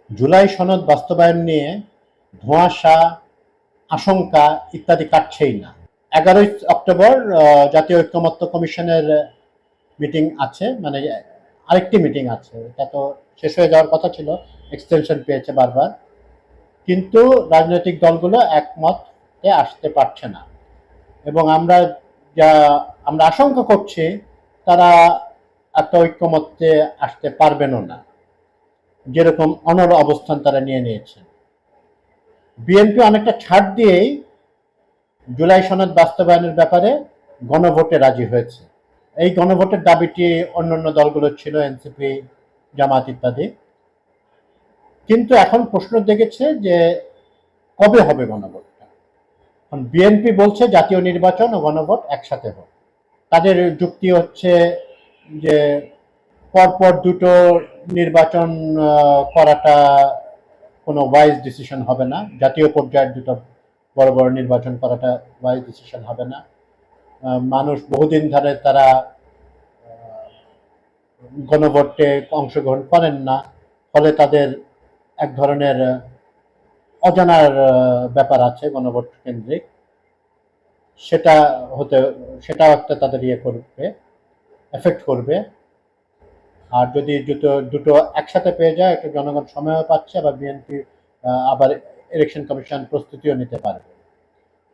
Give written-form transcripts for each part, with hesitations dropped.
জুলাই সনদ বাস্তবায়ন নিয়ে ধোঁয়াশা, আশঙ্কা ইত্যাদি কাটছেই না। 11ই অক্টোবর জাতীয় ঐক্যমত্য কমিশনের মিটিং আছে, মানে আরেকটি মিটিং আছে। এটা তো শেষ হয়ে যাওয়ার কথা ছিল, এক্সটেনশন পেয়েছে বারবার, কিন্তু রাজনৈতিক দলগুলো একমতে আসতে পারছে না। এবং যা আমরা আশঙ্কা করছি, তারা একটা ঐক্যমত্যে আসতে পারবেনও না, যেরকম অনড় অবস্থান তারা নিয়ে নিয়েছে। বিএনপি অনেকটা ছাড় দিয়েই জুলাই সনদ বাস্তবায়নের ব্যাপারে গণভোটে রাজি হয়েছে। এই গণভোটের দাবিটি অন্যান্য দলগুলো ছিল, এনসিপি, জামাত ইত্যাদি। কিন্তু এখন প্রশ্ন জেগেছে যে কবে হবে গণভোটটা। এখন বিএনপি বলছে জাতীয় নির্বাচন ও গণভোট একসাথে হোক। তাদের যুক্তি হচ্ছে যে পরপর দুটো নির্বাচন করাটা কোনো ওয়াইজ ডিসিশন হবে না, জাতীয় পর্যায়ের দুটো বড় বড় নির্বাচন করাটা ওয়াইজ ডিসিশন হবে না। মানুষ বহুদিন ধরে তারা গণভোটে অংশগ্রহণ করেন না, ফলে তাদের এক ধরনের অজানার ব্যাপার আছে গণভোট কেন্দ্রিক। সেটা হতে সেটাও একটা তাদের ইয়ে করবে, এফেক্ট করবে। আর যদি দুটো দুটো একসাথে পেয়ে যায়, একটা জনগণ সময়ও পাচ্ছে, আবার বিএনপি আবার ইলেকশন কমিশন প্রস্তুতিও নিতে পারবে।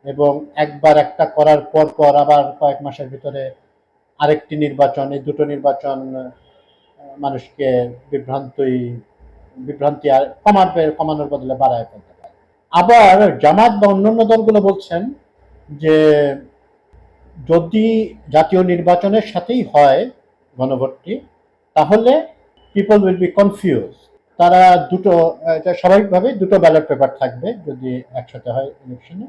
এবং একবার একটা করার পর পর আবার কয়েক মাসের ভিতরে আরেকটি নির্বাচন, এই দুটো নির্বাচন মানুষকে বিভ্রান্তি আর কমানোর বদলে বাড়ায় ফেলতে পারে। আবার জামাত বা অন্যান্য দলগুলো বলছেন যে যদি জাতীয় নির্বাচনের সাথেই হয় গণভোটটি, তাহলে পিপল উইল বি কনফিউজ। তারা স্বাভাবিকভাবে দুটো ব্যালট পেপার থাকবে যদি একসাথে হয় ইলেকশনে,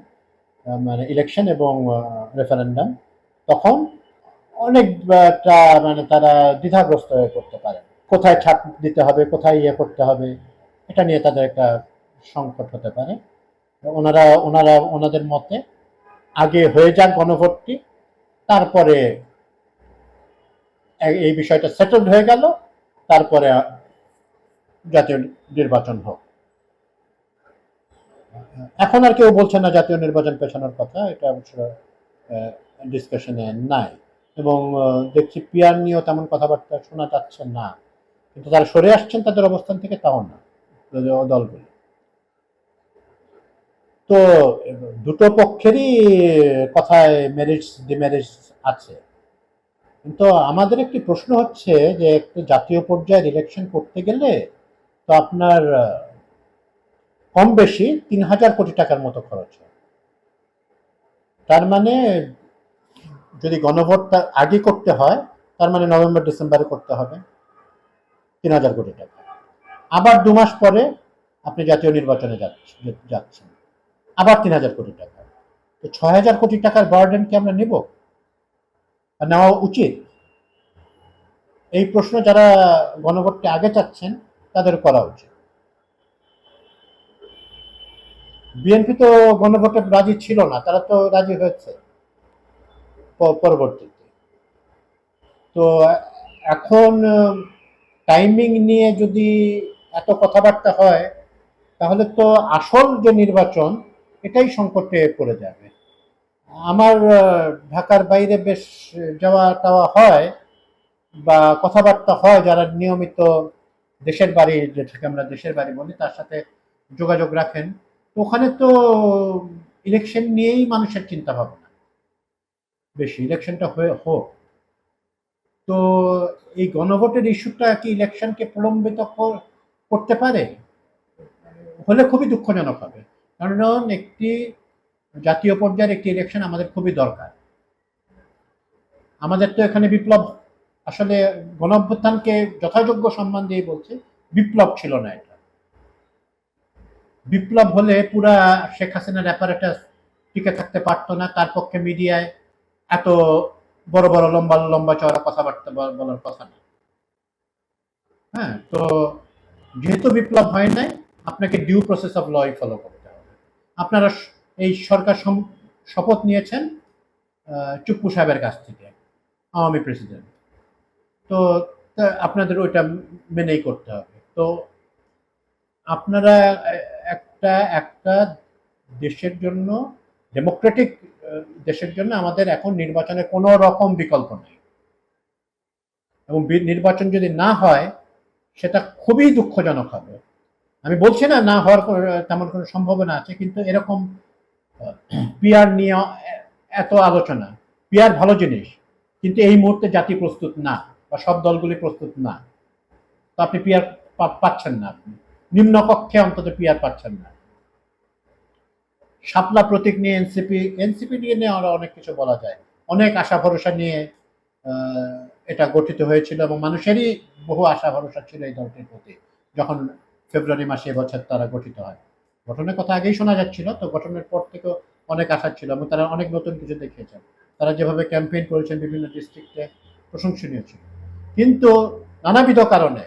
মানে ইলেকশন এবং রেফারেন্ডাম। তখন অনেকটা মানে তারা দ্বিধাগ্রস্ত হয়ে পড়তে পারে, কোথায় ছাড় দিতে হবে, কোথায় ইয়ে করতে হবে, এটা নিয়ে তাদের একটা সংকট হতে পারে। ওনাদের মতে আগে হয়ে যাক গণভোটটি, তারপরে এই বিষয়টা সেটেলড হয়ে গেল, তারপরে জাতীয় নির্বাচন হোক। এখন আর কেউ বলছে না জাতীয় নির্বাচন পেছানোর কথা, এটা অবশ্য ডিসকাশনে নাই। এবং দেখছি পিয়ার নিয়েও তেমন কথাবার্তা শোনা যাচ্ছে না, কিন্তু তারা সরে আসছেন তাদের অবস্থান থেকে, তাও না দলগুলো। তো দুটো পক্ষেরই কথায় মেরিটস ডিমেরিটস আছে। কিন্তু আমাদের একটি প্রশ্ন হচ্ছে যে একটু জাতীয় পর্যায়ের ইলেকশন করতে গেলে তো আপনার কম বেশি 3,000 কোটি টাকার মতো খরচ হয়। তার মানে যদি গণভোট তার আগে করতে হয়, তার মানে নভেম্বর ডিসেম্বরে করতে হবে, 3,000 কোটি টাকা। আবার 2 মাস পরে আপনি জাতীয় নির্বাচনে যাচ্ছেন, আবার 3,000 কোটি টাকা। তো 6,000 কোটি টাকার বার্ডেন কি আমরা নেব, নেওয়া উচিত? এই প্রশ্ন যারা গণভোটকে আগে চাচ্ছেন তাদের করা উচিত। বিএনপি তো গণভোটে রাজি ছিল না, তারা তো রাজি হয়েছে পরবর্তীতে। তো এখন টাইমিং নিয়ে যদি এত কথাবার্তা হয়, তাহলে তো আসল যে নির্বাচন এটাই সংকটে পড়ে যাবে। আমার ঢাকার বাইরে বেশ যাওয়া টাওয়া হয় বা কথাবার্তা হয়, যারা নিয়মিত দেশের বাড়ি, যেটাকে আমরা দেশের বাড়ি বলি, তার সাথে যোগাযোগ রাখেন। ওখানে তো ইলেকশন নিয়েই মানুষের চিন্তা ভাবনা বেশি, ইলেকশনটা হয়ে হোক। তো এই গণভোটের ইস্যুটা কি ইলেকশনকে প্রলম্বিত করতে পারে? হলে খুবই দুঃখজনক হবে, কারণ একটি জাতীয় পর্যায়ের একটি ইলেকশন আমাদের খুবই দরকার। আমাদের তো এখানে বিপ্লব, আসলে গণ অভ্যুত্থানকে যথাযোগ্য সম্মান দিয়ে বলছে, বিপ্লব ছিল না এটা। বিপ্লব হলে পুরা শেখ হাসিনার অ্যাপারেটাস টিকে থাকতে পারতো না, তার পক্ষে মিডিয়ায় এত বড় বড় লম্বা লম্বা চওড়া কথাবার্তা বলার কথা না। হ্যাঁ, তো যেহেতু বিপ্লব হয় নাই, আপনাকে due process of law follow করতে হবে। আপনারা এই সরকার শপথ নিয়েছেন চুপ্পু সাহেবের কাছ থেকে, আওয়ামী প্রেসিডেন্ট। তো আপনাদের ওইটা মেনেই করতে হবে। তো আপনারা একটা একটা দেশের জন্য, ডেমোক্রেটিক দেশের জন্য আমাদের এখন নির্বাচনের কোনো রকম বিকল্প নেই, এবং নির্বাচন যদি না হয় সেটা খুবই দুঃখজনক হবে। আমি বলছি না না হওয়ার তেমন কোনো সম্ভাবনা আছে, কিন্তু এরকম পিয়ার নিয়ে এত আলোচনা, পিয়ার ভালো জিনিস, কিন্তু এই মুহূর্তে জাতি প্রস্তুত না, বা সব দলগুলি প্রস্তুত না। তো আপনি পিয়ার পাচ্ছেন না, আপনি নিম্নকক্ষে অন্তত পিয়ার পাচ্ছেন না। শাপলা প্রতীক নিয়ে এনসিপি নিয়ে আরো অনেক কিছু বলা যায়, অনেক আশা ভরসা নিয়ে এটা গঠিত হয়েছিল, এবং মানুষেরই বহু আশা ভরসা ছিল এই দলটির প্রতি যখন ফেব্রুয়ারি মাসে এবছর তারা গঠিত হয়। গঠনের কথা আগেই শোনা যাচ্ছিল, তো গঠনের পর থেকেও অনেক আশা ছিল, এবং তারা অনেক নতুন কিছু দেখিয়েছেন। তারা যেভাবে ক্যাম্পেইন করেছেন বিভিন্ন ডিস্ট্রিক্টে, প্রশংসনীয় ছিল। কিন্তু নানাবিধ কারণে,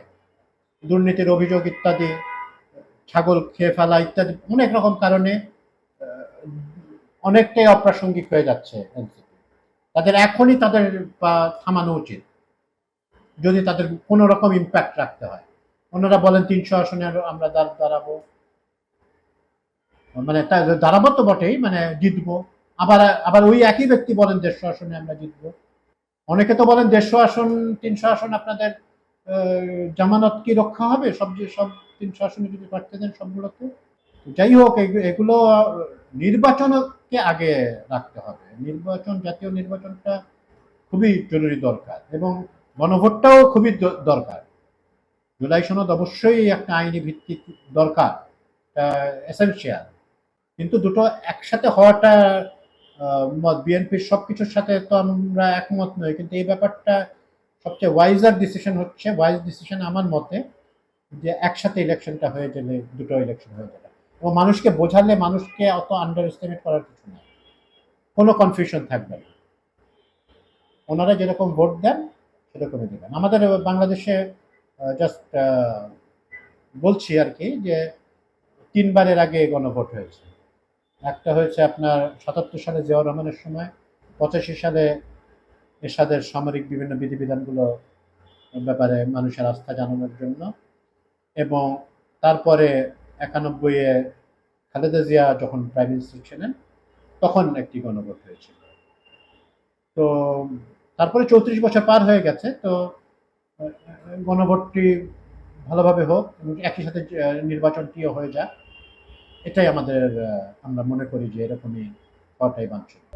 দুর্নীতির অভিযোগ ইত্যাদি, ছাগল খেয়ে ফেলা ইত্যাদি অনেক রকম কারণে অনেকটাই অপ্রাসঙ্গিক হয়ে যাচ্ছে এনসিপি। তাদের এখনই তাদের থামানো উচিত যদি তাদের কোনো রকম ইম্প্যাক্ট রাখতে হয়। ওনারা বলেন 300 আসনে আমরা দাঁড়াবো, মানে দাঁড়াবো তো বটেই, মানে জিতবো। আবার আবার ওই একই ব্যক্তি বলেন 150 আসনে আমরা জিতবো। অনেকে তো বলেন 150 আসন 300 আসন আপনাদের জামানত কি রক্ষা হবে সব 300 আসনে যদি প্রার্থী দেন সবগুলোতে? যাই হোক, এগুলো নির্বাচনকে আগে রাখতে হবে। নির্বাচন, জাতীয় নির্বাচনটা খুবই জরুরি দরকার, এবং গণভোটটাও খুবই দরকার। জুলাই সনদ অবশ্যই একটা আইনি ভিত্তিক দরকার, এসেনশিয়াল। কিন্তু দুটো একসাথে হওয়াটা, বিএনপির সবকিছুর সাথে তো আমরা একমত নই, কিন্তু এই ব্যাপারটা সবচেয়ে ওয়াইজার ডিসিশন হচ্ছে, ওয়াইজ ডিসিশন আমার মতে, যে একসাথে ইলেকশনটা হয়ে গেলে, দুটো ইলেকশন হয়ে যাবে, এবং মানুষকে বোঝালে মানুষকে অত আন্ডার এস্টিমেট করার কিছু নাই, কোনো কনফিউশন থাকবে না। ওনারা যেরকম ভোট দেন সেরকমই দেবেন। আমাদের বাংলাদেশে জাস্ট বলছি আর কি, যে 3বারের আগে গণভোট হয়েছে। একটা হয়েছে আপনার 77 সালে জিয়াউর রহমানের সময়, 85 সালে এরশাদের সামরিক বিভিন্ন বিধিবিধানগুলো ব্যাপারে মানুষের আস্থা জানানোর জন্য, এবং তারপরে 91-এ খালেদা জিয়া যখন প্রাইম মিনিস্টার ছিলেন তখন একটি গণভোট হয়েছিল। তো তারপরে 34 বছর পার হয়ে গেছে, তো গণভোটটি ভালোভাবে হোক, এবং একই সাথে নির্বাচনটিও হয়ে যাক, এটাই আমাদের, আমরা মনে করি যে এরকমই হওয়াটাই বাঞ্ছনীয়।